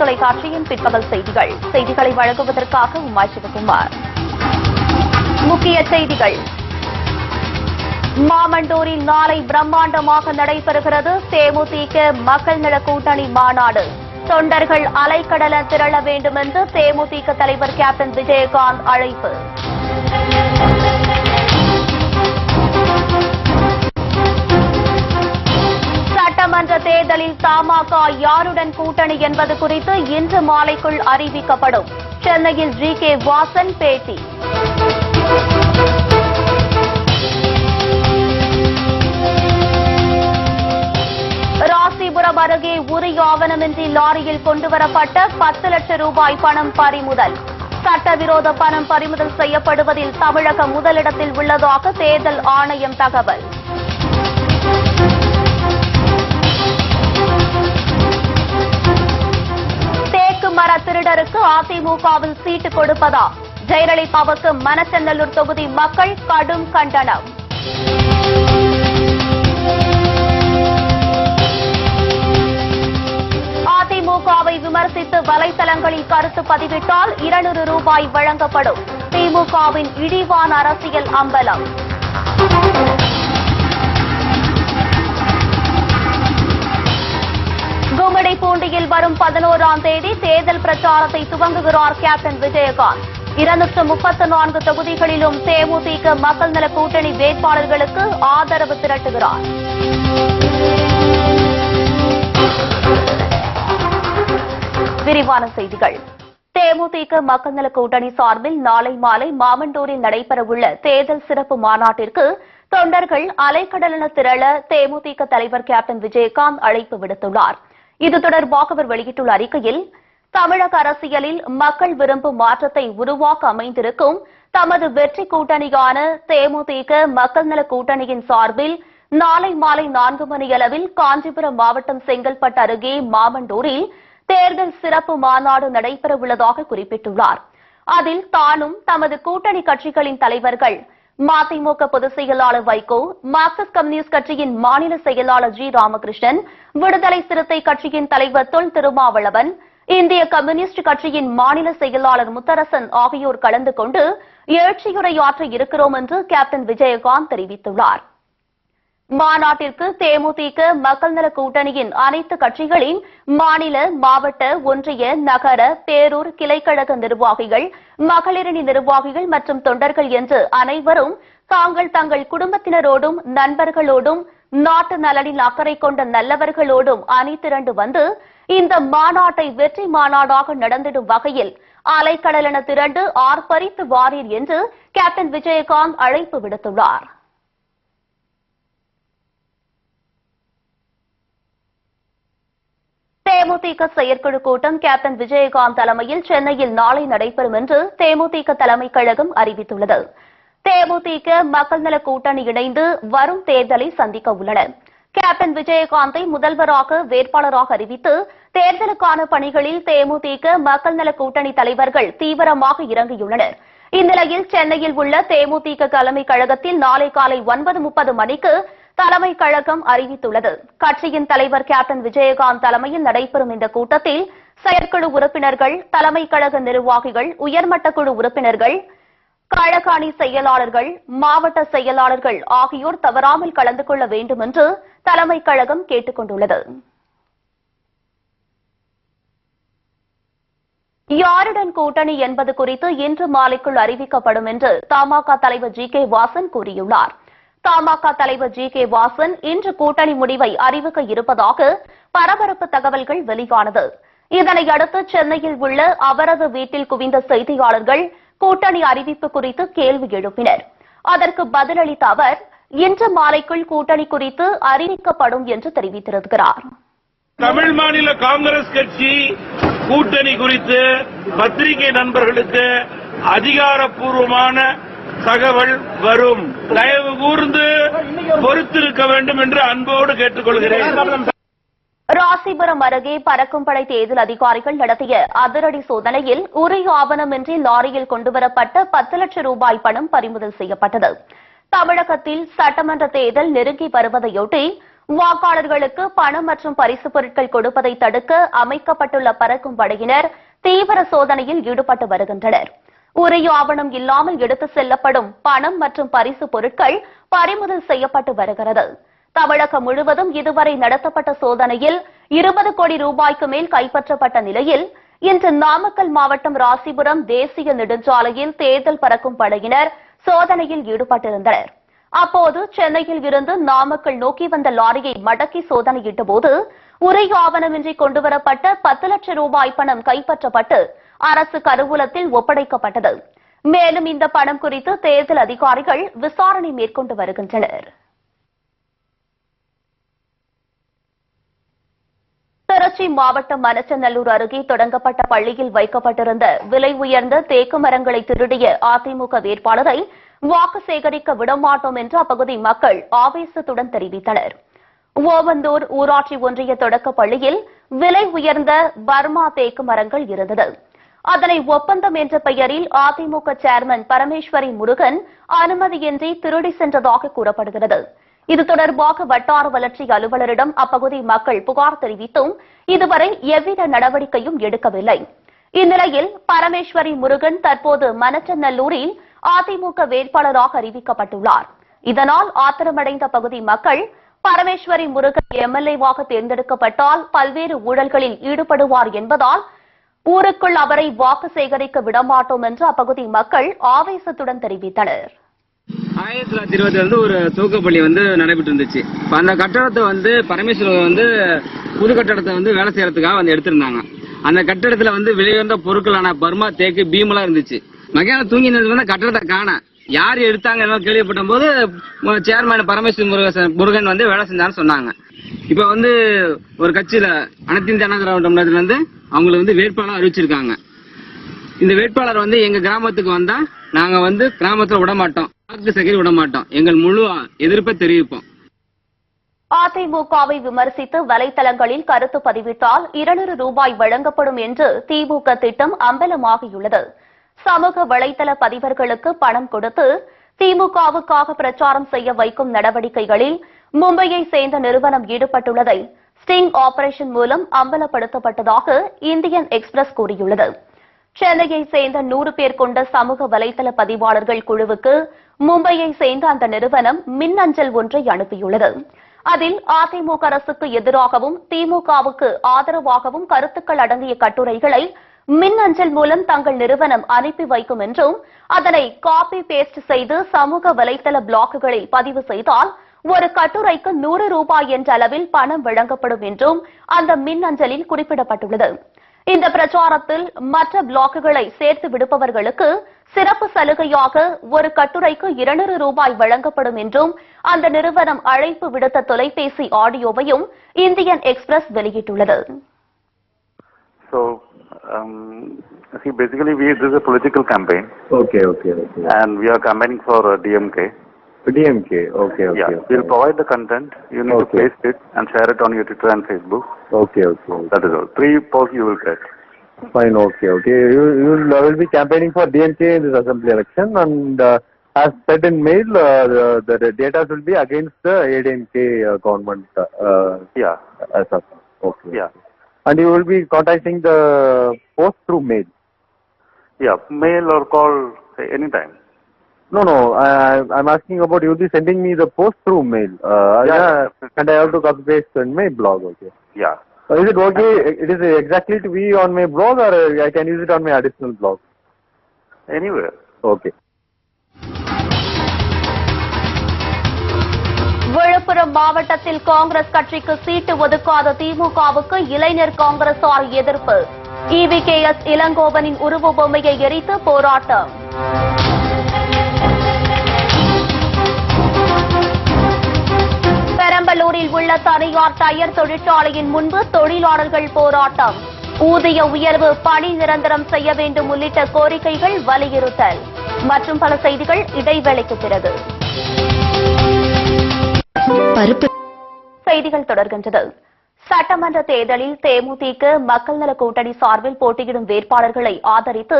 தொலைக்காட்சியின் பிற்பகல் செய்திகள். செய்திகளை வழங்குவதற்காக உமாய் சிவகுமார். முக்கிய செய்திகள். மாமண்டூரில் நாளை பிரம்மாண்டமாக நடைபெறுகிறது தேமுதிக மக்கள் நல கூட்டணி மாநாடு. தொண்டர்கள் அலைக்கடல திரள வேண்டும் என்று தேமுதிக தலைவர் கேப்டன் விஜயகாந்த் அழைப்பு. சட்டமன்ற தேர்தலில் தமாக யாருடன் கூட்டணி என்பது குறித்து இன்று மாலைக்குள் அறிவிக்கப்படும். சென்னையில் ஜி.கே. வாசன் பேட்டி. ராசிபுரம் அருகே உரிய ஆவணமின்றி லாரியில் கொண்டுவரப்பட்ட 10 லட்சம் ரூபாய் பணம் பறிமுதல். சட்டவிரோத பணம் பறிமுதல் செய்யப்படுவதில் தமிழகம் முதலிடத்தில் உள்ளதாக தேர்தல் ஆணையம் தகவல். தேக்கு மர திருடருக்கு அதிமுகவில் சீட்டு கொடுப்பதா? ஜெயலலிதாவுக்கு மணச்சநல்லூர் தொகுதி மக்கள் கடும் கண்டனம். அதிமுகவை விமர்சித்து வலைதளங்களில் கருத்து பதிவிட்டால் 200 ரூபாய் வழங்கப்படும். திமுகவின் இழிவான அரசியல் அம்பலம். கும்மிடிப்பூண்டியில் வரும் 11ஆம் தேதி தேர்தல் பிரச்சாரத்தை துவங்குகிறார் கேப்டன் விஜயகாந்த். 234 தொகுதிகளிலும் தேமுதிக மக்கள் நல கூட்டணி வேட்பாளர்களுக்கு ஆதரவு திரட்டுகிறார். விரிவான செய்திகள். தேமுதிக மக்கள் நல கூட்டணி சார்பில் நாளை மாலை மாமண்டூரில் நடைபெறவுள்ள தேர்தல் சிறப்பு மாநாட்டிற்கு தொண்டர்கள் அலைக்கடலென திரள தேமுதிக தலைவர் கேப்டன் விஜயகாந்த் அழைப்பு விடுத்துள்ளார். இது தொடர்பாக அவர் வெளியிட்டுள்ள அறிக்கையில், தமிழக அரசியலில் மக்கள் விரும்பும் மாற்றத்தை உருவாக்க அமைந்திருக்கும் தமது வெற்றி கூட்டணியான தேமுதிக மக்கள் நல கூட்டணியின் சார்பில் நாளை மாலை 4 மணியளவில் காஞ்சிபுரம் மாவட்டம் செங்கல்பட்டு அருகே மாமண்டூரில் தேர்தல் சிறப்பு மாநாடு நடைபெறவுள்ளதாக குறிப்பிட்டுள்ளார். அதில் தானும் தமது கூட்டணி கட்சிகளின் தலைவர்கள் மதிமுக பொதுச் செயலாளர் வைகோ, மார்க்சிஸ்ட் கம்யூனிஸ்ட் கட்சியின் மாநில செயலாளர் ஜி. ராமகிருஷ்ணன், விடுதலை சிறுத்தை கட்சியின் தலைவர் தொல் திருமாவளவன், இந்திய கம்யூனிஸ்ட் கட்சியின் மாநில செயலாளர் முத்தரசன் ஆகியோர் கலந்து கொண்டு எழுச்சியுரையாற்ற இருக்கிறோம் என்று கேப்டன் விஜயகாந்த் தெரிவித்துள்ளார். மாநாட்டிற்கு தேமுதிக மக்கள் நல கூட்டணியின் அனைத்து கட்சிகளின் மாநில, மாவட்ட, ஒன்றிய, நகர, பேரூர், கிளைக்கழக நிர்வாகிகள், மகளிரணி நிர்வாகிகள் மற்றும் தொண்டர்கள் என்று அனைவரும் தாங்கள் தங்கள் குடும்பத்தினரோடும் நண்பர்களோடும் நாட்டு நலனில் அக்கறை கொண்ட நல்லவர்களோடும் அணி திரண்டு வந்து இந்த மாநாட்டை வெற்றி மாநாடாக நடந்திடும் வகையில் அலைக்கடலென திரண்டு ஆர்ப்பரித்து வாரீர் என்று கேப்டன் விஜயகாந்த் அழைப்பு விடுத்துள்ளார். தேமுதிக செயற்குழு கூட்டம் கேப்டன் விஜயகாந்த் தலைமையில் சென்னையில் நாளை நடைபெறும் என்று தேமுதிக தலைமைக் கழகம் அறிவித்துள்ளது. தேமுதிக மக்கள் நல கூட்டணி இணைந்து வரும் தேர்தலை சந்திக்க உள்ளனர். கேப்டன் விஜயகாந்தை முதல்வராக வேட்பாளராக அறிவித்து தேர்தலுக்கான பணிகளில் தேமுதிக மக்கள் நல கூட்டணி தலைவர்கள் தீவிரமாக இறங்கியுள்ளனர். இந்நிலையில் சென்னையில் உள்ள தேமுதிக தலைமைக் கழகத்தில் நாளை காலை 9:30 மணிக்கு தலைமை கழகம் அறிவித்துள்ளது. கட்சியின் தலைவர் கேப்டன் விஜயகாந்த் தலைமையில் நடைபெறும் இந்த கூட்டத்தில் செயற்குழு உறுப்பினர்கள், தலைமை கழக நிர்வாகிகள், உயர்மட்ட குழு உறுப்பினர்கள், கழக அணி செயலாளர்கள், மாவட்ட செயலாளர்கள் ஆகியோர் தவறாமல் கலந்து கொள்ள வேண்டும் என்று தலைமை கழகம் கேட்டுக் கொண்டுள்ளது. யாருடன் கூட்டணி என்பது குறித்து இன்று மாலைக்குள் அறிவிக்கப்படும் என்று தமாக தலைவர் ஜி.கே. வாசன் கூறியுள்ளார். தமாக தலைவர் ஜி.கே. வாசன் இன்று கூட்டணி முடிவை அறிவிக்க இருப்பதாக பரபரப்பு தகவல்கள் வெளியானது. இதனையடுத்து சென்னையில் உள்ள அவரது வீட்டில் குவிந்த செய்தியாளர்கள் கூட்டணி அறிவிப்பு குறித்து கேள்வி எழுப்பினர். அதற்கு பதிலளித்த அவர், இன்று மாலைக்குள் கூட்டணி குறித்து அறிவிக்கப்படும் என்று தெரிவித்திருக்கிறார். தமிழ் மாநில காங்கிரஸ் கட்சி கூட்டணி குறித்து பத்திரிகை நண்பர்களுக்கு அதிகாரப்பூர்வமான தகவல் வரும். தயவு கூர்ந்து பொறுத்திருக்க வேண்டும் என்று அன்போடு கேட்டுக் கொள்கிறேன். ராசிபுரம் அருகே பறக்கும் படை தேர்தல் அதிகாரிகள் நடத்திய அதிரடி சோதனையில் உரிய ஆவணமின்றி லாரியில் கொண்டுவரப்பட்ட 10 லட்சம் ரூபாய் பணம் பறிமுதல் செய்யப்பட்டது. தமிழகத்தில் சட்டமன்ற தேர்தல் நெருங்கி வருவதையொட்டி வாக்காளர்களுக்கு பணம் மற்றும் பரிசுப் பொருட்கள் கொடுப்பதை தடுக்க அமைக்கப்பட்டுள்ள பறக்கும் படையினர் தீவிர சோதனையில் ஈடுபட்டு வருகின்றனர். உரிய ஆவணம் இல்லாமல் எடுத்து செல்லப்படும் பணம் மற்றும் பரிசுப் பொருட்கள் பறிமுதல் செய்யப்பட்டு வருகிறது. தமிழகம் முழுவதும் இதுவரை நடத்தப்பட்ட சோதனையில் 20 கோடி ரூபாய்க்கு மேல் கைப்பற்றப்பட்ட நிலையில் இன்று நாமக்கல் மாவட்டம் ராசிபுரம் தேசிய நெடுஞ்சாலையில் தேர்தல் பறக்கும் படையினர் சோதனையில் ஈடுபட்டிருந்தனர். அப்போது சென்னையில் இருந்து நாமக்கல் நோக்கி வந்த லாரியை மடக்கி சோதனையிட்டபோது உரிய ஆவணமின்றி கொண்டுவரப்பட்ட 10 லட்சம் ரூபாய் பணம் கைப்பற்றப்பட்டு அரசு கருவூலத்தில் ஒப்படைக்கப்பட்டது. மேலும் இந்த பணம் குறித்து தேர்தல் அதிகாரிகள் விசாரணை மேற்கொண்டு வருகின்றனர். திருச்சி மாவட்டம் மணச்சநல்லூர் அருகே தொடங்கப்பட்ட பள்ளியில் வைக்கப்பட்டிருந்த விலை உயர்ந்த தேக்கு மரங்களை திருடிய அதிமுக வேட்பாளரை வாக்கு சேகரிக்க விடமாட்டோம் என்று அப்பகுதி மக்கள் ஆவேசத்துடன் தெரிவித்தனர். ஓவந்தூர் ஊராட்சி ஒன்றிய தொடக்க பள்ளியில் விலை உயர்ந்த பர்மா தேக்கு மரங்கள் இருந்தது. அதனை ஒப்பந்தம் என்ற பெயரில் அதிமுக சேர்மன் பரமேஸ்வரி முருகன் அனுமதியின்றி திருடி சென்றதாக கூறப்படுகிறது. இது தொடர்பாக வட்டார வளர்ச்சி அலுவலரிடம் அப்பகுதி மக்கள் புகார் தெரிவித்தும் இதுவரை எவ்வித நடவடிக்கையும் எடுக்கவில்லை. இந்நிலையில் பரமேஸ்வரி முருகன் தற்போது மணச்சநல்லூரில் அதிமுக வேட்பாளராக அறிவிக்கப்பட்டுள்ளார். இதனால் ஆத்திரமடைந்த பகுதி மக்கள் பரமேஸ்வரி முருகன் எம்எல்ஏவாக தேர்ந்தெடுக்கப்பட்டால் பல்வேறு ஊழல்களில் ஈடுபடுவார் என்பதால் ஊருக்குள் அவரை வாக்கு சேகரிக்க விடமாட்டோம் என்று அப்பகுதி மக்கள் ஆவேசத்துடன் தெரிவித்தனர். 1920 ஒரு துவக்கப்பள்ளி நடைபெற்று இருந்துச்சு. அந்த கட்டடத்தை பரமேஸ்வரர் புது கட்டடத்தை வேலை செய்யறதுக்காக எடுத்திருந்தாங்க. அந்த கட்டடத்துல விலையுயர்ந்த பொருட்களான பர்மா தேக்கு பீமெல்லாம் இருந்துச்சு. மகிழ தூங்கி கட்டடத்தை காண யார் எடுத்தாங்க கேள்விப்பட்ட போது சேர்மன் பரமேஸ்வரி முருகன் வேலை செஞ்சான்னு சொன்னாங்க. இப்ப ஒரு கட்சியில அனைத்து இந்திய அண்ணா திராவிட தமிழகத்துல அவங்களுக்கு வேட்பாளர் அறிவிச்சிருக்காங்க. இந்த வேட்பாளர் எங்க கிராமத்துக்கு வந்தா நாங்க கிராமத்துல விட மாட்டோம், வாக்கு சேகரி விட மாட்டோம், எங்கள் முழு எதிர்ப்பை தெரிவிப்போம். அதிமுகவை விமர்சித்து வலைதளங்களில் கருத்து பதிவிட்டால் 200 ரூபாய் வழங்கப்படும் என்று திமுக திட்டம் அம்பலமாகியுள்ளது. சமூக வலைதள பதிவர்களுக்கு பணம் கொடுத்து திமுகவுக்காக பிரச்சாரம் செய்ய வைக்கும் நடவடிக்கைகளில் மும்பையை சேர்ந்த நிறுவனம் ஈடுபட்டுள்ளதை ஸ்டிங் ஆபரேஷன் மூலம் அம்பலப்படுத்தப்பட்டதாக இந்தியன் எக்ஸ்பிரஸ் கூறியுள்ளது. சென்னையை சேர்ந்த 100 பேர் கொண்ட சமூக வலைதள பதிவாளர்கள் குழுவுக்கு மும்பையை சேர்ந்த அந்த நிறுவனம் மின்னஞ்சல் ஒன்றை அனுப்பியுள்ளது. அதில் அதிமுக அரசுக்கு எதிராகவும் திமுகவுக்கு ஆதரவாகவும் கருத்துக்கள் அடங்கிய கட்டுரைகளை மின்னஞ்சல் மூலம் தங்கள் நிறுவனம் அனுப்பி வைக்கும் என்றும் அதனை காப்பி பேஸ்ட் செய்து சமூக வலைதள பிளாக்குகளில் பதிவு செய்தால் ஒரு கட்டுரைக்கு 100 ரூபாய் என்ற அளவில் பணம் வழங்கப்படும் என்றும் அந்த மின்னஞ்சலில் குறிப்பிடப்பட்டுள்ளது. இந்த பிரச்சாரத்தில் மற்ற பிளாக்குகளை சேர்த்து விடுப்பவர்களுக்கு சிறப்பு சலுகையாக ஒரு கட்டுரைக்கு 200 ரூபாய் வழங்கப்படும் என்றும் அந்த நிறுவனம் அழைப்பு விடுத்த தொலைபேசி ஆடியோவையும் இந்தியன் எக்ஸ்பிரஸ் வெளியிட்டுள்ளது. See, basically, this is a political campaign. Okay. And we are campaigning for DMK. DMK, okay. Yeah, we'll provide the content. You need to paste it and share it on your Twitter and Facebook. Okay. That is all. 3 posts you will get. Fine, okay. You will be campaigning for DMK in this assembly election, and as said in mail, the data will be against the ADMK government. Yeah. As of now. Okay. Yeah. And you will be contacting the post through mail? Yeah, mail or call anytime. No, I'm asking about you will be sending me the post through mail. Yeah. And I have to copy paste in my blog, okay? Yeah. Is it okay? It is exactly to be on my blog, or I can use it on my additional blog? Anywhere. Okay. Villupuram மாவட்டத்தில் காங்கிரஸ் கட்சிக்கு சீட்டு ஒதுக்காத திமுகவுக்கு இளைஞர் காங்கிரசார் எதிர்ப்பு. EVKS இளங்கோவனின் உருவ பொம்மையை எரித்து போராட்டம். பெரம்பலூரில் உள்ள தனியார் டயர் தொழிற்சாலையின் முன்பு தொழிலாளர்கள் போராட்டம். ஊதிய உயர்வு, பணி நிரந்தரம் செய்ய வேண்டும் உள்ளிட்ட கோரிக்கைகள் வலியுறுத்தல். மற்றும் பல செய்திகள் இடைவேளைக்கு பிறகு. செய்திகள் தொடர்கின்றது. சட்டமன்ற தேர்தலில் தேமுதிக மக்கள் நல கூட்டணி சார்பில் போட்டியிடும் வேட்பாளர்களை ஆதரித்து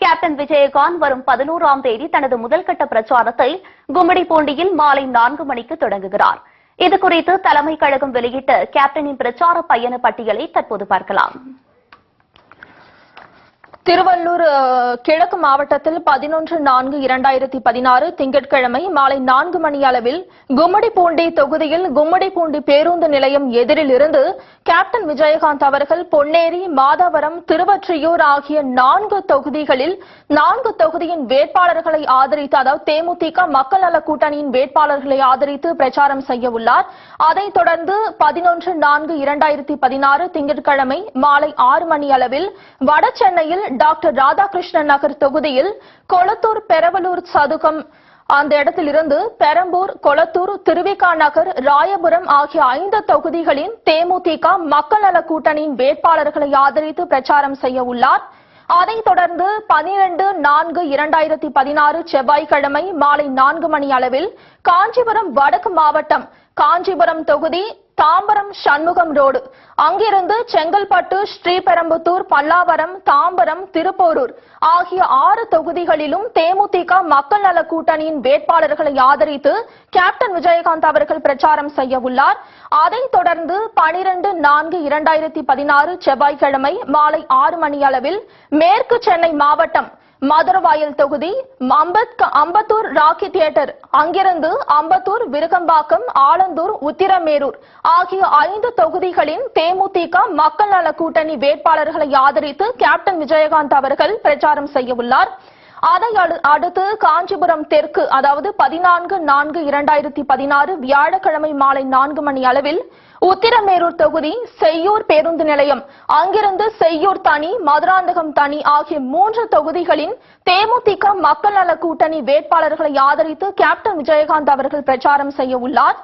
கேப்டன் விஜயகாந்த் வரும் 11ஆம் தேதி தனது முதல்கட்ட பிரச்சாரத்தை கும்மிடிப்பூண்டியில் மாலை 4 மணிக்கு தொடங்குகிறார். இதுகுறித்து தலைமை கழகம் வெளியிட்ட கேப்டனின் பிரச்சார பயண பட்டியலை தற்போது பார்க்கலாம். திருவள்ளூர் கிழக்கு மாவட்டத்தில் 11/4/2016 திங்கட்கிழமை மாலை 4 மணி அளவில் கும்மிடிப்பூண்டி தொகுதியில் கும்மிடிப்பூண்டி பேருந்து நிலையம் எதிரில் இருந்து கேப்டன் விஜயகாந்த் அவர்கள் பொன்னேரி, மாதவரம், திருவொற்றியூர் ஆகிய 4 தொகுதிகளில் 4 தொகுதியின் வேட்பாளர்களை ஆதரித்து, அதாவது தேமுதிக மக்கள் நல கூட்டணியின் வேட்பாளர்களை ஆதரித்து பிரச்சாரம் செய்ய உள்ளார். அதைத் தொடர்ந்து 11/4/2016 திங்கட்கிழமை மாலை 6 மணி அளவில் வடசென்னையில் டாக்டர் ராதாகிருஷ்ணன் நகர் தொகுதியில் கொளத்தூர், பெரவலூர் சதுக்கம் அந்த இடத்திலிருந்து பெரம்பூர், கொளத்தூர், திருவிகா நகர், ராயபுரம் ஆகிய 5 தொகுதிகளின் தேமுதிக மக்கள் நல கூட்டணியின் வேட்பாளர்களை ஆதரித்து பிரச்சாரம் செய்ய உள்ளார். அதைத் தொடர்ந்து 12/4/2016 செவ்வாய்க்கிழமை மாலை 4 மணி அளவில் காஞ்சிபுரம் வடக்கு மாவட்டம் காஞ்சிபுரம் தொகுதி தாம்பரம் சண்முகம் ரோடு அங்கிருந்து செங்கல்பட்டு, ஸ்ரீபெரும்புதூர், பல்லாவரம், தாம்பரம், திருப்போரூர் ஆகிய 6 தொகுதிகளிலும் தேமுதிக மக்கள் நல கூட்டணியின் வேட்பாளர்களை ஆதரித்து கேப்டன் விஜயகாந்த் அவர்கள் பிரச்சாரம் செய்ய உள்ளார். அதைத் தொடர்ந்து 12/4/2016 செவ்வாய்க்கிழமை மாலை 6 மணி அளவில் மேற்கு சென்னை மாவட்டம் மதுரவாயல் தொகுதி அம்பத்தூர் ராக்கி தியேட்டர் அங்கிருந்து அம்பத்தூர், விருகம்பாக்கம், ஆலந்தூர், உத்திரமேரூர் ஆகிய 5 தொகுதிகளின் தேமுதிக மக்கள் நல கூட்டணி வேட்பாளர்களை ஆதரித்து கேப்டன் விஜயகாந்த் அவர்கள் பிரச்சாரம் செய்ய உள்ளார். அதை அடுத்து காஞ்சிபுரம் தெற்கு, அதாவது 14/4/2016 வியாழக்கிழமை மாலை 4 மணி அளவில் உத்திரமேரூர் தொகுதி செய்யூர் பேருந்து நிலையம் அங்கிருந்து செய்யூர் தனி, மதுராந்தகம் தனி ஆகிய 3 தொகுதிகளின் தேமுதிக மக்கள் நல கூட்டணி வேட்பாளர்களை ஆதரித்து கேப்டன் விஜயகாந்த் அவர்கள் பிரச்சாரம் செய்ய உள்ளார்.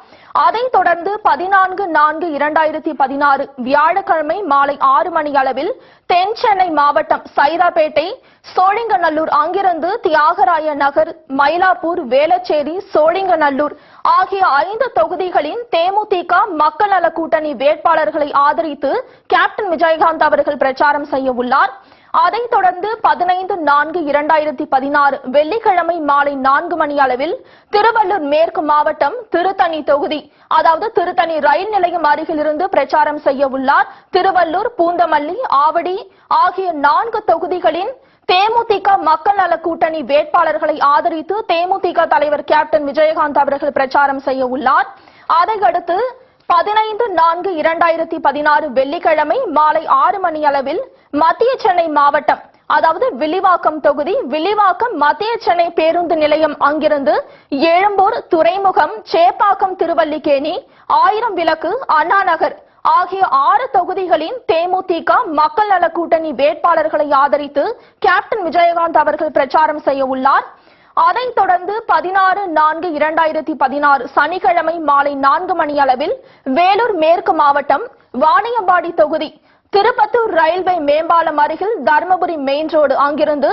அதைத் தொடர்ந்து 14/4/2016 வியாழக்கிழமை மாலை 6 மணி அளவில் தென் சென்னை மாவட்டம் சைதாப்பேட்டை, சோழிங்கநல்லூர் அங்கிருந்து தியாகராய நகர், மயிலாப்பூர், வேளச்சேரி, சோழிங்கநல்லூர் ஆகிய 5 தொகுதிகளின் தேமுதிக மக்கள் நல கூட்டணி வேட்பாளர்களை ஆதரித்து கேப்டன் விஜயகாந்த் அவர்கள் பிரச்சாரம் செய்ய உள்ளார். அதைத் தொடர்ந்து 15/4/2016 வெள்ளிக்கிழமை மாலை 4 மணி அளவில் திருவள்ளூர் மேற்கு மாவட்டம் திருத்தணி தொகுதி, அதாவது திருத்தணி ரயில் நிலையம் அருகில் இருந்து பிரச்சாரம் செய்ய உள்ளார். திருவள்ளூர், பூந்தமல்லி, ஆவடி ஆகிய 4 தொகுதிகளின் தேமுதிக மக்கள் நல கூட்டணி வேட்பாளர்களை ஆதரித்து தேமுதிக தலைவர் கேப்டன் விஜயகாந்த் அவர்கள் பிரச்சாரம் செய்ய உள்ளார். அதையடுத்து 15/4/2016 வெள்ளிக்கிழமை மாலை 6 மணி அளவில் மத்திய சென்னை மாவட்டம், அதாவது வில்லிவாக்கம் தொகுதி, வில்லிவாக்கம் மத்திய சென்னை பேருந்து நிலையம் அங்கிருந்து எழும்பூர், துறைமுகம், சேப்பாக்கம், திருவல்லிக்கேணி, 1000 விளக்கு, அண்ணா நகர் ஆகிய 6 தொகுதிகளின் தேமுதிக மக்கள் நல கூட்டணி வேட்பாளர்களை ஆதரித்து கேப்டன் விஜயகாந்த் அவர்கள் பிரச்சாரம் செய்ய உள்ளார். அதைத் தொடர்ந்து 16/4/2016 சனிக்கிழமை மாலை 4 மணி அளவில் வேலூர் மேற்கு மாவட்டம் வாணியம்பாடி தொகுதி, திருப்பத்தூர் ரயில்வே மேம்பாலம் அருகில் தர்மபுரி மெயின் ரோடு அங்கிருந்து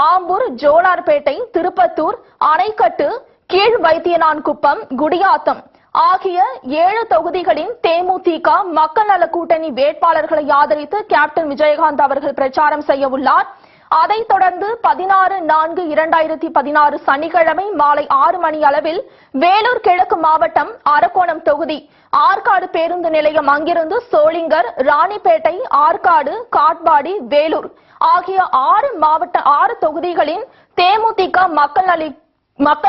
ஆம்பூர், ஜோலார்பேட்டை, திருப்பத்தூர், அணைக்கட்டு, கீழ் வைத்தியனான்குப்பம், குடியாத்தம் ஆகிய 7 தொகுதிகளின் தேமுதிக மக்கள் நல கூட்டணி வேட்பாளர்களை ஆதரித்து கேப்டன் விஜயகாந்த் அவர்கள் பிரச்சாரம் செய்ய உள்ளார். அதைத் தொடர்ந்து 16/4/2016 சனிக்கிழமை மாலை 6 மணி அளவில் வேலூர் கிழக்கு மாவட்டம் அரக்கோணம் தொகுதி ஆற்காடு பேருந்து நிலையம் அங்கிருந்து சோளிங்கர், ராணிப்பேட்டை, ஆற்காடு, காட்பாடி, வேலூர் ஆகிய 6 தொகுதிகளின் தேமுதிக மக்கள்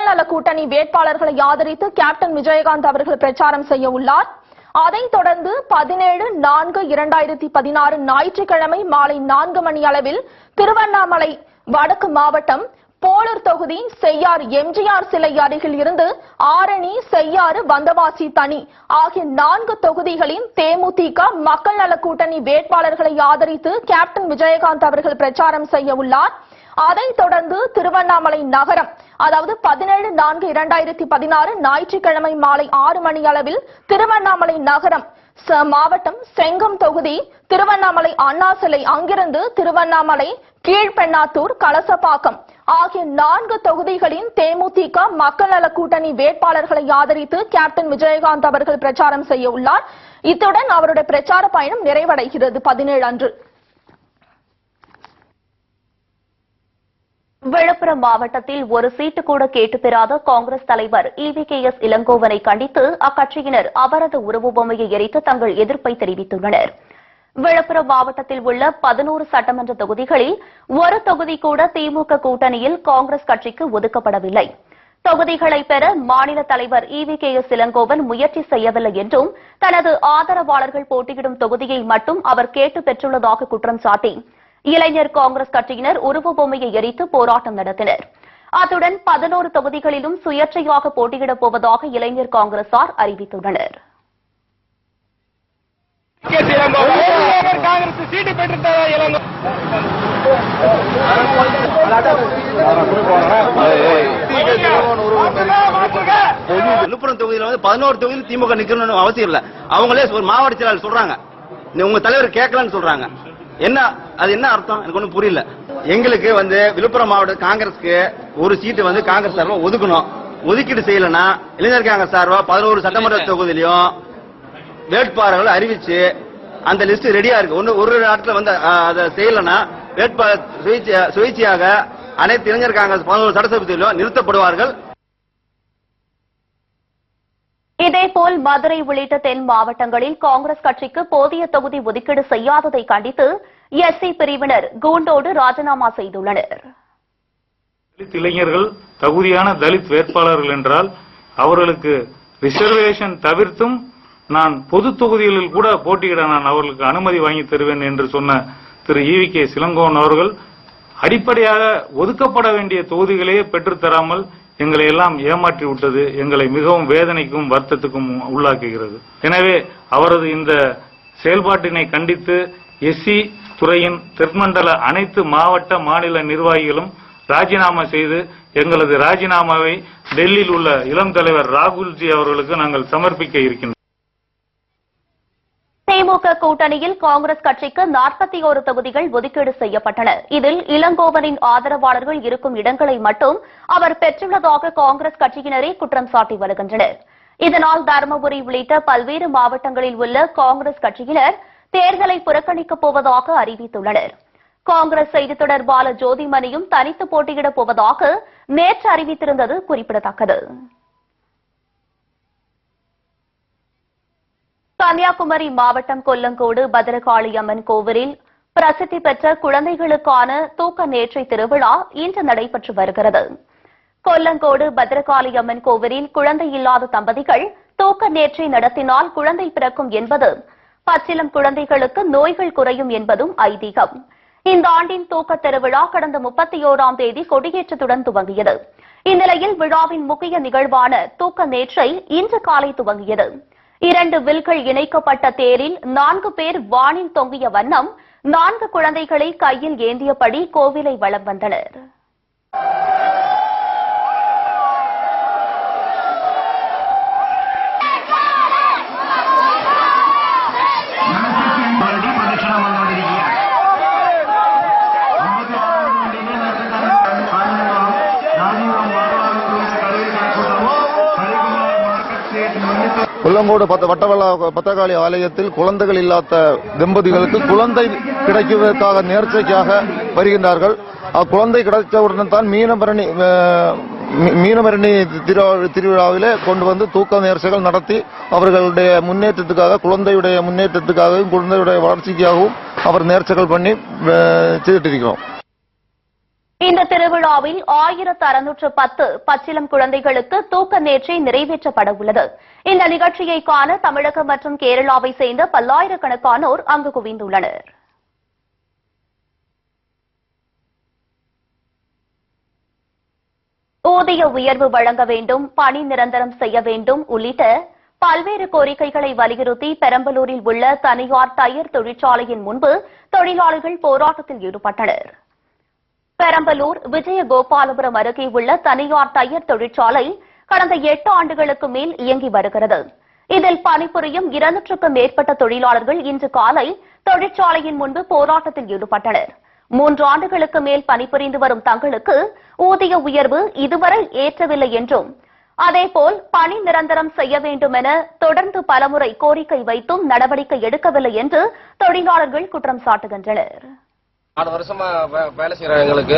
நல கூட்டணி வேட்பாளர்களை ஆதரித்து கேப்டன் விஜயகாந்த் அவர்கள் பிரச்சாரம் செய்ய உள்ளார். அதைத் தொடர்ந்து 17/4/2016 ஞாயிற்றுக்கிழமை மாலை 4 மணி அளவில் திருவண்ணாமலை வடக்கு மாவட்டம் போலூர் தொகுதி செய்யார் எம்ஜிஆர் சிலை அருகில் இருந்து ஆரணி, செய்யாறு, வந்தவாசி தனி ஆகிய 4 தொகுதிகளின் தேமுதிக மக்கள் நல கூட்டணி வேட்பாளர்களை ஆதரித்து கேப்டன் விஜயகாந்த் அவர்கள் பிரச்சாரம் செய்ய உள்ளார். அதைத் தொடர்ந்து திருவண்ணாமலை நகரம், அதாவது 17/4/2016 ஞாயிற்றுக்கிழமை மாலை 6 மணி அளவில் திருவண்ணாமலை நகரம் மாவட்டம் செங்கம் தொகுதி திருவண்ணாமலை அண்ணா சிலை அங்கிருந்து திருவண்ணாமலை, கீழ்பெண்ணாத்தூர், கலசப்பாக்கம் ஆகிய 4 தொகுதிகளின் தேமுதிக மக்கள் நல கூட்டணி வேட்பாளர்களை ஆதரித்து கேப்டன் விஜயகாந்த் அவர்கள் பிரச்சாரம் செய்ய உள்ளார். இத்துடன் அவருடைய பிரச்சார பயணம் நிறைவடைகிறது 17 அன்று. விழுப்புரம் மாவட்டத்தில் ஒரு சீட்டு கூட கேட்டு பெறாத காங்கிரஸ் தலைவர் EVKS இளங்கோவனை கண்டித்து அக்கட்சியினர் அவரது உருவபொம்மையை எரித்து தங்கள் எதிர்ப்பை தெரிவித்துள்ளனர். விழுப்புரம் மாவட்டத்தில் உள்ள 11 சட்டமன்ற தொகுதிகளில் ஒரு தொகுதி கூட திமுக கூட்டணியில் காங்கிரஸ் கட்சிக்கு ஒதுக்கப்படவில்லை. தொகுதிகளை பெற மாநில தலைவர் EVKS இளங்கோவன் முயற்சி செய்யவில்லை என்றும் தனது ஆதரவாளர்கள் போட்டியிடும் தொகுதியை மட்டும் அவர் கேட்டு பெற்றுள்ளதாக குற்றம் சாட்டி இளைஞர் காங்கிரஸ் கட்சியினர் உருவபொம்மையை எரித்து போராட்டம் நடத்தினர். அத்துடன் 11 தொகுதிகளிலும் சுயேட்சையாக போட்டியிடப் போவதாக இளைஞர் காங்கிரசார் அறிவித்துள்ளனர். விழுப்புரம் தொகுதியில் 11 தொகுதியில் திமுக நிக்கணும்னு அவசியம் இல்ல. அவங்களே ஒரு மாவட்ட செயலாளர் சொல்றாங்க, உங்க தலைவர் கேட்கலன்னு சொல்றாங்க. என்ன அது என்ன அர்த்தம் எனக்கு ஒன்றும் புரியல. எங்களுக்கு விழுப்புரம் மாவட்ட காங்கிரஸ்க்கு ஒரு சீட்டு காங்கிரஸ் சார்பா ஒதுக்கணும். ஒதுக்கீடு செய்யலன்னா இளைஞர் காங்கிரஸ் சார்பா 11 சட்டமன்ற தொகுதியிலும் வேட்பாளர்கள் அறிவிச்சு அந்த லிஸ்ட் ரெடியா இருக்கு. ஒரு நாட்டில் அதை செய்யலன்னா வேட்பாளர் சுயேட்சையாக அனைத்து இளைஞர் காங்கிரஸ் 11 சட்டசபையிலும் நிறுத்தப்படுவார்கள். இதேபோல் மதுரை உள்ளிட்ட தென் மாவட்டங்களில் காங்கிரஸ் கட்சிக்கு போதிய தொகுதி ஒதுக்கீடு செய்யாததை கண்டித்து SC பிரிவினர் கூண்டோடு ராஜினாமா செய்துள்ளனர். தலித் இளைஞர்கள் தகுதியான தலித் வேட்பாளர்கள் என்றால் அவர்களுக்கு ரிசர்வேஷன் தவிர்த்தும் நான் பொது தொகுதிகளில் கூட போட்டியிட நான் அவர்களுக்கு அனுமதி வாங்கி தருவேன் என்று சொன்ன திரு EVKS இளங்கோவன் அவர்கள் அடிப்படையாக ஒதுக்கப்பட வேண்டிய தொகுதிகளையே பெற்றுத்தராமல் எங்களை எல்லாம் ஏமாற்றி விட்டது எங்களை மிகவும் வேதனைக்கும் வருத்தத்துக்கும் உள்ளாக்குகிறது. எனவே அவரது இந்த செயல்பாட்டினை கண்டித்து SC துறையின் தென்மண்டல அனைத்து மாவட்ட மாநில நிர்வாகிகளும் ராஜினாமா செய்து எங்களது ராஜினாமாவை டெல்லியில் உள்ள இளம் தலைவர் ராகுல்ஜி அவர்களுக்கு நாங்கள் சமர்ப்பிக்க இருக்கின்றோம். திமுக கூட்டணியில் காங்கிரஸ் கட்சிக்கு 41 தொகுதிகள் ஒதுக்கீடு செய்யப்பட்டன. இதில் இளங்கோவனின் ஆதரவாளர்கள் இருக்கும் இடங்களை மட்டும் அவர் பெற்றுள்ளதாக காங்கிரஸ் கட்சியினரே குற்றம் சாட்டி வருகின்றனர். இதனால் தருமபுரி உள்ளிட்ட பல்வேறு மாவட்டங்களில் உள்ள காங்கிரஸ் கட்சியினர் தேர்தலை புறக்கணிக்கப் போவதாக அறிவித்துள்ளனர். காங்கிரஸ் செய்தி தொடர்பாளர் ஜோதிமணியும் தனித்து போட்டியிடப் போவதாக நேற்று அறிவித்திருந்தது குறிப்பிடத்தக்கது. கன்னியாகுமரி மாவட்டம் கொல்லங்கோடு பத்ரகாளி அம்மன் கோவிலில் பிரசித்தி பெற்ற குழந்தைகளுக்கான தூக்க நேற்றை திருவிழா இன்று நடைபெற்று வருகிறது. கொல்லங்கோடு பத்ரகாளி அம்மன் கோவிலில் குழந்தை இல்லாத தம்பதிகள் தூக்க நேற்றை நடத்தினால் குழந்தை பிறக்கும் என்பது, பச்சிளம் குழந்தைகளுக்கு நோய்கள் குறையும் என்பதும் ஐதீகம். இந்த ஆண்டின் தூக்க திருவிழா கடந்த 31ஆம் தேதி கொடியேற்றத்துடன் துவங்கியது. இந்நிலையில் விழாவின் முக்கிய நிகழ்வான தூக்க நேற்றை இன்று காலை துவங்கியது. 2 வில்கள் இணைக்கப்பட்ட தேரில் 4 பேர் வானில் தொங்கிய வண்ணம் 4 குழந்தைகளை கையில் ஏந்தியபடி கோவிலை வலம் வந்தனர். கொல்லங்கோடு பத்திரகாளி ஆலயத்தில் குழந்தைகள் இல்லாத தம்பதிகளுக்கு குழந்தை கிடைக்குவதற்காக நேர்ச்சைக்காக வருகின்றார்கள். அக்குழந்தை கிடைத்தவுடன் தான் மீனமரணி திருவிழாவிலே கொண்டு வந்து தூக்க நேர்ச்சைகள் நடத்தி அவர்களுடைய முன்னேற்றத்துக்காக, குழந்தையுடைய முன்னேற்றத்துக்காகவும் குழந்தையுடைய வளர்ச்சிக்காகவும் அவர் நேர்ச்சைகள் பண்ணி செய்திருக்கிறோம். இந்த திருவிழாவில் 1610 பச்சிளம் குழந்தைகளுக்கு தூக்க நேற்றை நிறைவேற்றப்பட உள்ளது. இந்த நிகழ்ச்சியை காண தமிழகம் மற்றும் கேரளாவை சேர்ந்த பல்லாயிரக்கணக்கானோர் அங்கு குவிந்துள்ளனர். ஊதிய உயர்வு வழங்க வேண்டும், பணி நிரந்தரம் செய்ய வேண்டும் உள்ளிட்ட பல்வேறு கோரிக்கைகளை வலியுறுத்தி பெரம்பலூரில் உள்ள தனியார் டயர் தொழிற்சாலையின் முன்பு தொழிலாளர்கள் போராட்டத்தில் ஈடுபட்டனர். பெரம்பலூர் விஜயகோபாலபுரம் அருகே உள்ள தனியார் டயர் தொழிற்சாலை கடந்த 8 ஆண்டுகளுக்கு மேல் இயங்கி வருகிறது. இதில் பணிபுரியும் 200க்கும் மேற்பட்ட தொழிலாளர்கள் இன்று காலை தொழிற்சாலையின் முன்பு போராட்டத்தில் ஈடுபட்டனர். 3 ஆண்டுகளுக்கு மேல் பணிபுரிந்து வரும் தங்களுக்கு ஊதிய உயர்வு இதுவரை ஏற்றவில்லை என்றும், அதேபோல் பணி நிரந்தரம் செய்ய வேண்டும் என தொடர்ந்து பலமுறை கோரிக்கை வைத்தும் நடவடிக்கை எடுக்கவில்லை என்று தொழிலாளர்கள் குற்றம் சாட்டுகின்றனர். 6 வருஷமா வேலை செய்யற எங்களுக்கு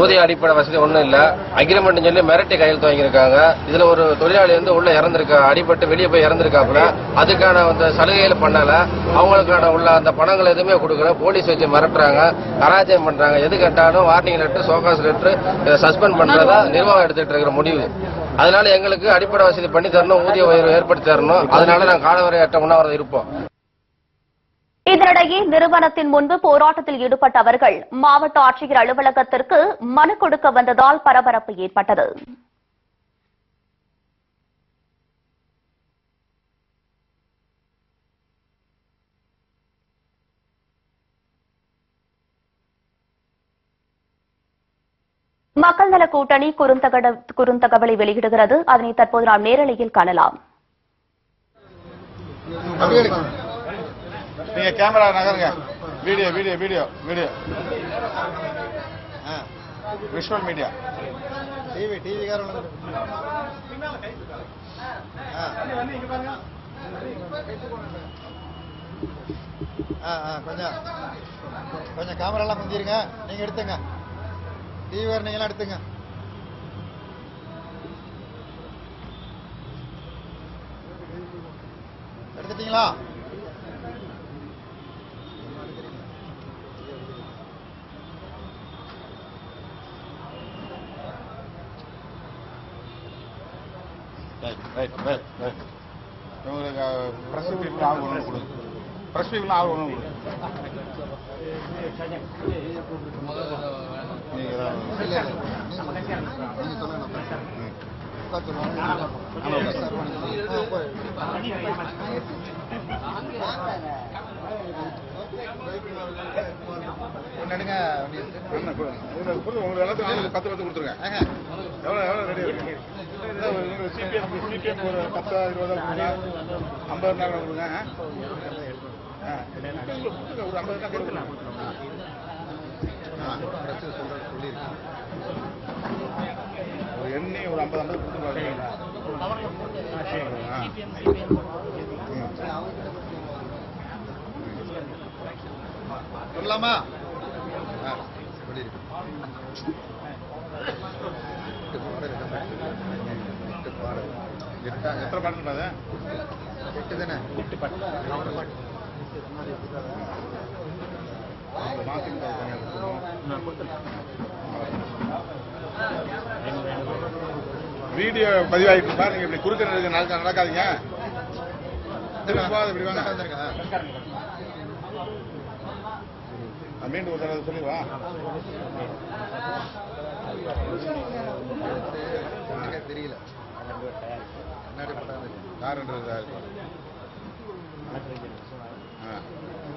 ஊதிய அடிப்படை வசதி ஒன்றும் இல்ல. அக்ரிமெண்ட் சொல்லி மிரட்டி கையெழுத்து வாங்கியிருக்காங்க. இதுல ஒரு தொழிலாளி உள்ள இறந்திருக்கா, அடிபட்டு வெளியே போய் இறந்திருக்காப்புல. அதுக்கான அந்த சலுகைகள் பண்ணல. அவங்களுக்கான உள்ள அந்த பணங்கள் எதுவுமே கொடுக்கல. போலீஸ் வச்சு மிரட்டுறாங்க, அராஜகம் பண்றாங்க. எது கேட்டாலும் warning letter, show cause letter, suspend பண்றதா நிர்வாகம் எடுத்துட்டு இருக்கிற முடிவு. அதனால எங்களுக்கு அடிப்படை வசதி பண்ணி தரணும், ஊதிய உயர்வு ஏற்படுத்தி தரணும். அதனால நாங்கள் காலவரையற்ற உண்ணாவிரதம் இருப்போம். இதனிடையே நிறுவனத்தின் முன்பு போராட்டத்தில் ஈடுபட்டவர்கள் மாவட்ட ஆட்சியர் அலுவலகத்திற்கு மனு கொடுக்க வந்ததால் பரபரப்பு ஏற்பட்டது. மக்கள் நல கூட்டணி குறுந்தகவலை வெளியிடுகிறது. அதனை தற்போது நாம் நேரலையில் காணலாம். நீங்க கேமரா நகருங்க. Video video video video visual media TV காரங்க கொஞ்சம் கொஞ்சம் கேமரா எல்லாம் முந்திருங்க. நீங்க எடுத்துங்க. டிவி கார நீங்க எல்லாம் எடுத்துங்க. எடுத்துட்டீங்களா? உங்களுக்கு பிரஸ் பீப்புள் ஆள் ஒன்று கொடுங்க. பிரஸ் பீப்புள் ஆள் ஒன்று கொடுங்க. நடுங்க உங்களுக்கு எல்லாத்துக்கும் 10 கொடுத்துருங்க. எவ்வளோ எவ்வளோ ரெடி இருக்கு? சிபிஎம் ஒரு 10 20 50 நாள் கொடுங்க. ஒரு 50 நாள் கொடுங்க. ஒரு எண்ணி ஒரு 50 கொடுத்துருவாங்க. சொல்லலாமா? எத்தனை பாட்டு பண்ணாது? 8 தானே? 8 பாட்டு. வீடியோ பதிவாகிட்டு இருக்கா? நீங்க இப்படி குறுக்க நடக்காதீங்க. இப்படி வாங்க. மீண்டும் ஒரு தடவை சொல்லிவா. தெரியல யாருன்றது.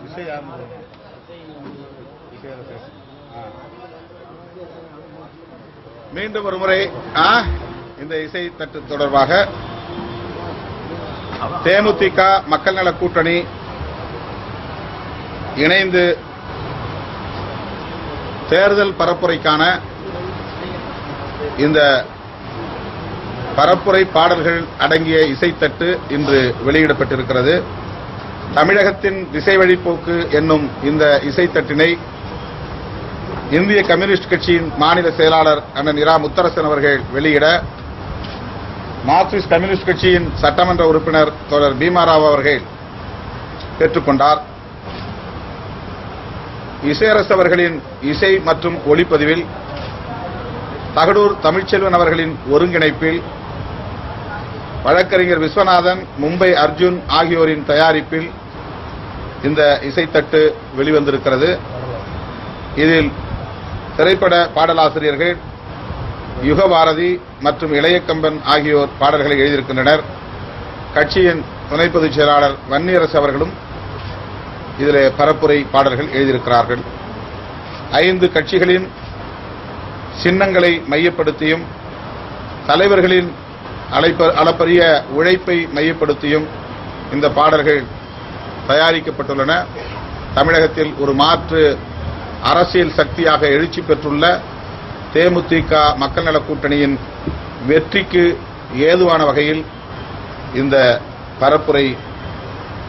விஷயம் யாரு? மீண்டும் ஒரு முறை இந்த இசை தட்டு தொடர்பாக தேமுதிக மக்கள் நல கூட்டணி இணைந்து தேர்தல் பரப்புரைக்கான இந்த பரப்புரை பாடல்கள் அடங்கிய இசைத்தட்டு இன்று வெளியிடப்பட்டிருக்கிறது. தமிழகத்தின் திசை வழிப்போக்கு என்னும் இந்த இசைத்தட்டினை இந்திய கம்யூனிஸ்ட் கட்சியின் மாநில செயலாளர் அண்ணன் இரா முத்தரசன் அவர்கள் வெளியிட, மார்க்சிஸ்ட் கம்யூனிஸ்ட் கட்சியின் சட்டமன்ற உறுப்பினர் தோழர் பீமாராவ் அவர்கள் பெற்றுக்கொண்டார். இசையரசு அவர்களின் இசை மற்றும் ஒளிப்பதிவில், தகடூர் தமிழ்ச்செல்வன் அவர்களின் ஒருங்கிணைப்பில், வழக்கறிஞர் விஸ்வநாதன், மும்பை அர்ஜுன் ஆகியோரின் தயாரிப்பில் இந்த இசைத்தட்டு வெளிவந்திருக்கிறது. இதில் திரைப்பட பாடலாசிரியர்கள் யுகபாரதி மற்றும் இளையக்கம்பன் ஆகியோர் பாடல்களை எழுதியிருக்கின்றனர். கட்சியின் துணை பொதுச் செயலாளர் வன்னியரசு அவர்களும் இதிலே பரப்புரை பாடல்கள் எழுதியிருக்கிறார்கள். 5 கட்சிகளின் சின்னங்களை மையப்படுத்தியும் தலைவர்களின் அளப்பரிய உழைப்பை மையப்படுத்தியும் இந்த பாடல்கள் தயாரிக்கப்பட்டுள்ளன. தமிழகத்தில் ஒரு மாற்று அரசியல் சக்தியாக எழுச்சி பெற்றுள்ள தேமுதிக மக்கள் நல கூட்டணியின் வெற்றிக்கு ஏதுவான வகையில் இந்த பரப்புரை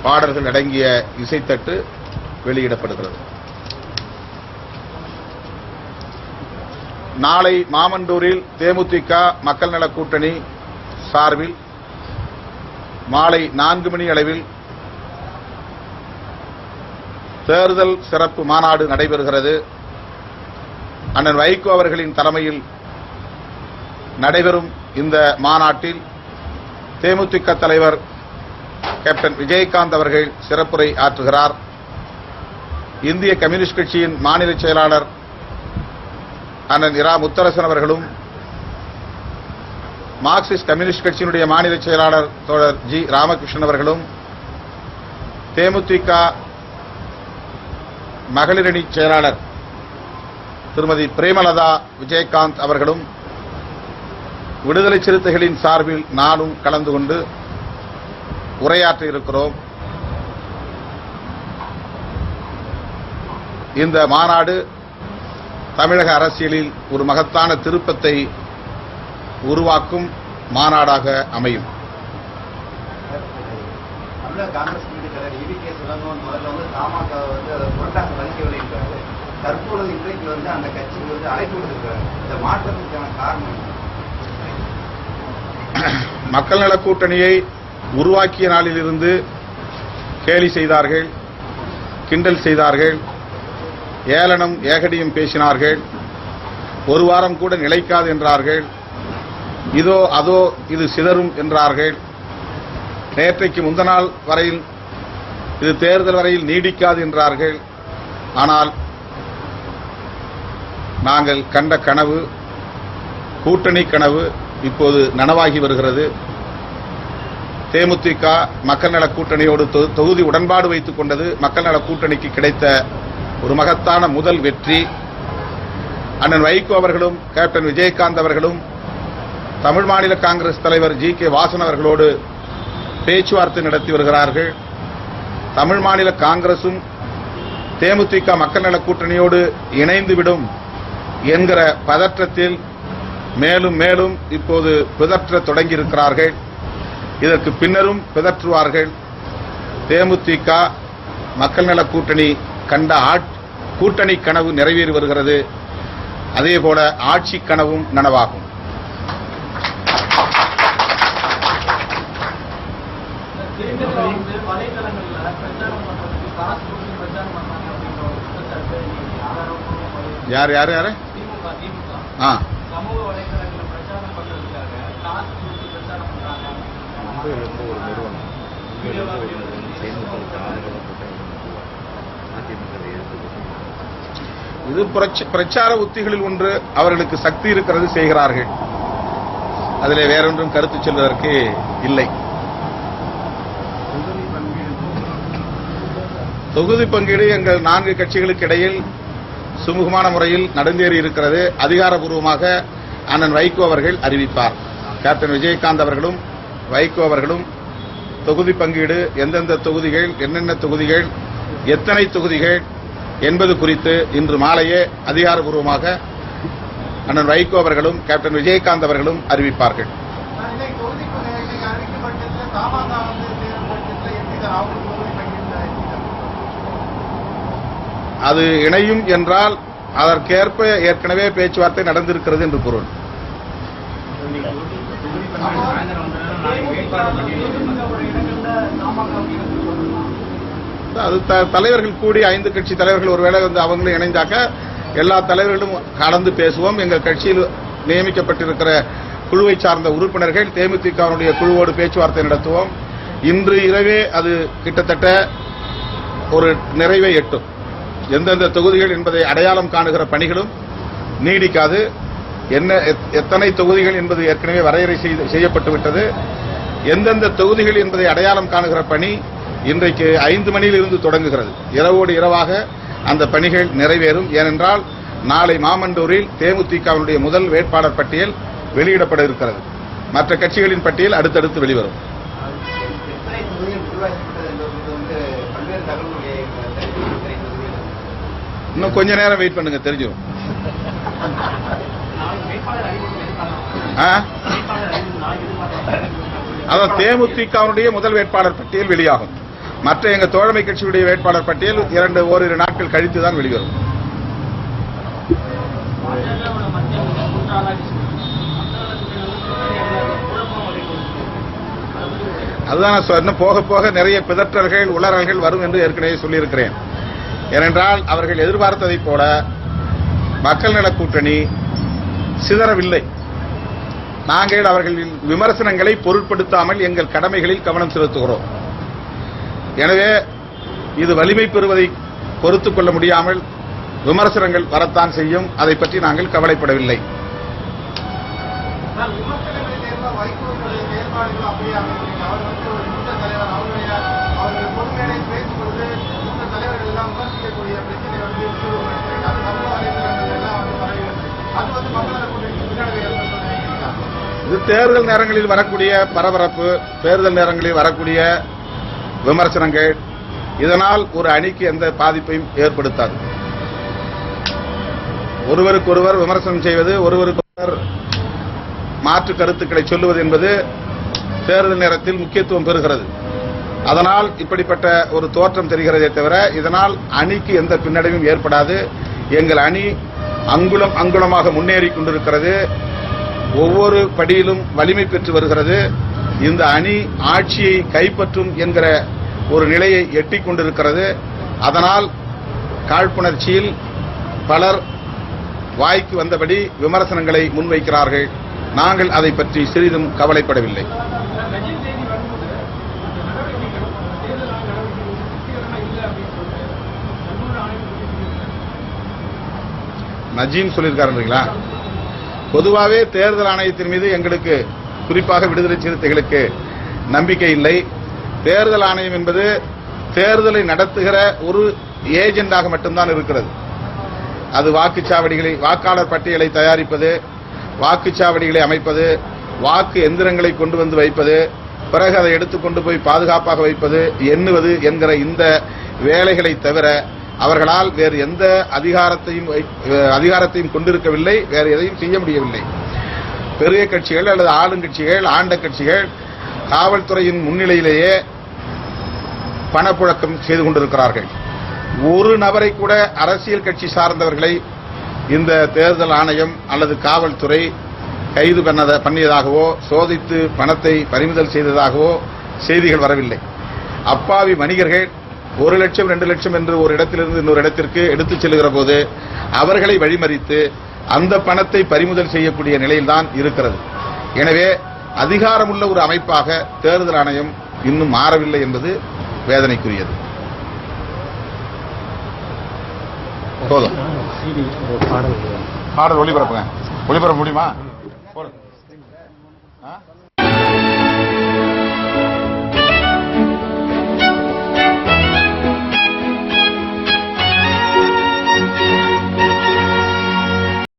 பாடல்கள் அடங்கிய இசைத்தட்டு வெளியிடப்படுகிறது. நாளை மாமண்டூரில் தேமுதிக மக்கள் நல கூட்டணி சார்பில் மாலை 4 மணி அளவில் தேர்தல் சிறப்பு மாநாடு நடைபெறுகிறது. அண்ணன் வைகோ அவர்களின் தலைமையில் நடைபெறும் இந்த மாநாட்டில் தேமுதிக தலைவர் கேப்டன் விஜயகாந்த் அவர்கள் சிறப்புரை ஆற்றுகிறார். இந்திய கம்யூனிஸ்ட் கட்சியின் மாநில செயலாளர் அண்ணன் இரா முத்தரசன் அவர்களும், மார்க்சிஸ்ட் கம்யூனிஸ்ட் கட்சியினுடைய மாநில செயலாளர் தோழர் ஜி ராமகிருஷ்ணன் அவர்களும், தேமுதிக மகளிரணி செயலாளர் திருமதி பிரேமலதா விஜயகாந்த் அவர்களும், விடுதலை சிறுத்தைகளின் சார்பில் நானும் கலந்து கொண்டு உரையாற்ற இருக்கிறோம். இந்த மாநாடு தமிழக அரசியலில் ஒரு மகத்தான திருப்பத்தை உருவாக்கும் மாநாடாக அமையும். காங்கிரஸ் தற்பொழுது இன்றைக்கு அந்த கட்சிக்கு அழைப்பு விடுத்திருக்கிறார். இந்த மாற்றத்துக்கான காரணம் மக்கள் நல கூட்டணியை உருவாக்கிய நாளிலிருந்து கேலி செய்தார்கள், கிண்டல் செய்தார்கள், ஏளனம் ஏகடியும் பேசினார்கள். ஒரு வாரம் கூட நிலைக்காது என்றார்கள். இதோ அதோ இது சிதறும் என்றார்கள். நேற்றைக்கு முந்த நாள் வரையில் இது தேர்தல் வரையில் நீடிக்காது என்றார்கள். ஆனால் நாங்கள் கண்ட கனவு, கூட்டணி கனவு இப்போது நனவாகி வருகிறது. தேமுதிக மக்கள் நல கூட்டணியோடு தொகுதி உடன்பாடு வைத்துக் கொண்டது மக்கள் நல கூட்டணிக்கு கிடைத்த ஒரு மகத்தான முதல் வெற்றி. அண்ணன் வைகோ அவர்களும் கேப்டன் விஜயகாந்த் அவர்களும் தமிழ் மாநில காங்கிரஸ் தலைவர் ஜி கே வாசன் அவர்களோடு பேச்சுவார்த்தை நடத்தி வருகிறார்கள். தமிழ் மாநில காங்கிரசும் தேமுதிக மக்கள் நல கூட்டணியோடு இணைந்துவிடும் என்கிற பதற்றத்தில் மேலும் மேலும் இப்போது பிதற்ற தொடங்கியிருக்கிறார்கள். இதற்கு பின்னரும் பிதற்றுவார்கள். தேமுதிக மக்கள் நல கூட்டணி கண்ட கூட்டணி கனவு நிறைவேறி வருகிறது. அதேபோல ஆட்சி கனவும் நனவாகும். யார் யார் யாரு இது பிரச்சார உத்திகளில் ஒன்று. அவர்களுக்கு சக்தி இருக்கிறது, செய்கிறார்கள். அதிலே வேறொன்றும் கருத்து சொல்வதற்கு இல்லை. தொகுதி பங்கீடு எங்கள் 4 கட்சிகளுக்கு இடையில் சுமூகமான முறையில் நடந்தேறி இருக்கிறது. அதிகாரப்பூர்வமாக அண்ணன் வைகோ அவர்கள் அறிவிப்பார். கேப்டன் விஜயகாந்த் அவர்களும் வைகோ அவர்களும் தொகுதி பங்கீடு, எந்தெந்த தொகுதிகள், என்னென்ன தொகுதிகள், எத்தனை தொகுதிகள் என்பது குறித்து இன்று மாலையே அதிகாரப்பூர்வமாக அண்ணன் வைகோ அவர்களும் கேப்டன் விஜயகாந்த் அவர்களும் அறிவிப்பார்கள். அது இணையும் என்றால் அதற்கேற்ப ஏற்கனவே பேச்சுவார்த்தை நடந்திருக்கிறது என்று பொருள். அது தலைவர்கள் கூடி 5 கட்சி தலைவர்கள் ஒருவேளை அவங்களும் இணைந்தாக்க எல்லா தலைவர்களும் கலந்து பேசுவோம். எங்கள் கட்சியில் நியமிக்கப்பட்டிருக்கிற குழுவை சார்ந்த உறுப்பினர்கள் தேமுதிகவுடைய குழுவோடு பேச்சுவார்த்தை நடத்துவோம். இன்று இரவே அது கிட்டத்தட்ட ஒரு நிறைவை எட்டும். எந்தெந்த தொகுதிகள் என்பதை அடையாளம் காணுகிற பணிகளும் நீடிக்காது. எத்தனை தொகுதிகள் என்பது ஏற்கனவே வரையறை செய்யப்பட்டுவிட்டது. எந்தெந்த தொகுதிகள் என்பதை அடையாளம் காணுகிற பணி இன்றைக்கு 5 மணியிலிருந்து தொடங்குகிறது. இரவோடு இரவாக அந்த பணிகள் நிறைவேறும். ஏனென்றால் நாளை மாமண்டூரில் தேமுதிகவினுடைய முதல் வேட்பாளர் பட்டியல் வெளியிடப்பட இருக்கிறது. மற்ற கட்சிகளின் பட்டியல் அடுத்தடுத்து வெளிவரும். இன்னும் கொஞ்ச நேரம் வெயிட் பண்ணுங்க, தெரிஞ்சிடும். அதான் தேமுதிகவுடைய முதல் வேட்பாளர் பட்டியல் வெளியாகும். மற்ற எங்க தோழமை கட்சியுடைய வேட்பாளர் பட்டியல் ஓரிரு நாட்கள் கழித்துதான் வெளிவரும். அதுதான் நான் சொன்ன, போக போக நிறைய பிதற்றல்கள் உளறல்கள் வரும் என்று ஏற்கனவே சொல்லியிருக்கிறேன். ஏனென்றால் அவர்கள் எதிர்பார்த்ததைப் போல மக்கள் நல கூட்டணி சிதறவில்லை. நாங்கள் அவர்களின் விமர்சனங்களை பொருட்படுத்தாமல் எங்கள் கடமைகளில் கவனம் செலுத்துகிறோம். எனவே இது வலிமை பெறுவதை பொறுத்துக் கொள்ள முடியாமல் விமர்சனங்கள் வரத்தான் செய்யும். அதை பற்றி நாங்கள் கவலைப்படவில்லை. இது தேர்தல் நேரங்களில் வரக்கூடிய பரபரப்பு, தேர்தல் நேரங்களில் வரக்கூடிய விமர்சனங்கள் இதனால் ஒரு அணிக்கு எந்த பாதிப்பையும் ஏற்படுத்தாது. ஒருவருக்கொருவர் விமர்சனம் செய்வது, ஒருவருக்கொருவர் மாற்று கருத்துக்களை சொல்லுவது என்பது தேர்தல் நேரத்தில் முக்கியத்துவம் பெறுகிறது. அதனால் இப்படிப்பட்ட ஒரு தோற்றம் தெரிகிறதே தவிர இதனால் அணிக்கு எந்த பின்னடைவும் ஏற்படாது. எங்கள் அணி அங்குலம் அங்குலமாக முன்னேறி கொண்டிருக்கிறது. ஒவ்வொரு படியிலும் வலிமை பெற்று வருகிறது. இந்த அணி ஆட்சியை கைப்பற்றும் என்கிற ஒரு நிலையை எட்டிக் கொண்டிருக்கிறது. அதனால் காழ்ப்புணர்ச்சியில் பலர் வாய்க்கு வந்தபடி விமர்சனங்களை முன்வைக்கிறார்கள். நாங்கள் அதை பற்றி சிறிதும் கவலைப்படவில்லை. நஜீம் சொல்லியிருக்காருங்களா? பொதுவாகவே தேர்தல் ஆணையத்தின் மீது எங்களுக்கு, குறிப்பாக விடுதலை சிறுத்தைகளுக்கு நம்பிக்கை இல்லை. தேர்தல் ஆணையம் என்பது தேர்தலை நடத்துகிற ஒரு ஏஜெண்டாக மட்டும்தான் இருக்கிறது. அது வாக்குச்சாவடிகளை, வாக்காளர் பட்டியலை தயாரிப்பது, வாக்குச்சாவடிகளை அமைப்பது, வாக்கு எந்திரங்களை கொண்டு வந்து வைப்பது, பிறகு அதை எடுத்துக்கொண்டு போய் பாதுகாப்பாக வைப்பது, எண்ணுவது என்கிற இந்த வேலைகளை தவிர அவர்களால் வேறு எந்த அதிகாரத்தையும் கொண்டிருக்கவில்லை. வேறு எதையும் செய்ய முடியவில்லை. பெரிய கட்சிகள் அல்லது ஆளுங்கட்சிகள், ஆண்ட கட்சிகள் காவல்துறையின் முன்னிலையிலேயே பணப்புழக்கம் செய்து கொண்டிருக்கிறார்கள். ஒரு நபரை கூட, அரசியல் கட்சி சார்ந்தவர்களை இந்த தேர்தல் ஆணையம் அல்லது காவல்துறை கைது பண்ணியதாகவோ சோதித்து பணத்தை பறிமுதல் செய்ததாகவோ செய்திகள் வரவில்லை. அப்பாவி வணிகர்கள் 1 லட்சம் 2 லட்சம் என்று ஒரு இடத்திலிருந்து இன்னொரு இடத்திற்கு எடுத்துச் செல்லுகிற போது அவர்களை வழிமறித்து அந்த பணத்தை பறிமுதல் செய்யக்கூடிய நிலையில்தான் இருக்கிறது. எனவே அதிகாரமுள்ள ஒரு அமைப்பாக தேர்தல் ஆணையம் இன்னும் மாறவில்லை என்பது வேதனைக்குரியது. போதும். பாடல் ஒளிபரப்புங்க. ஒளிபரப்ப முடியுமா?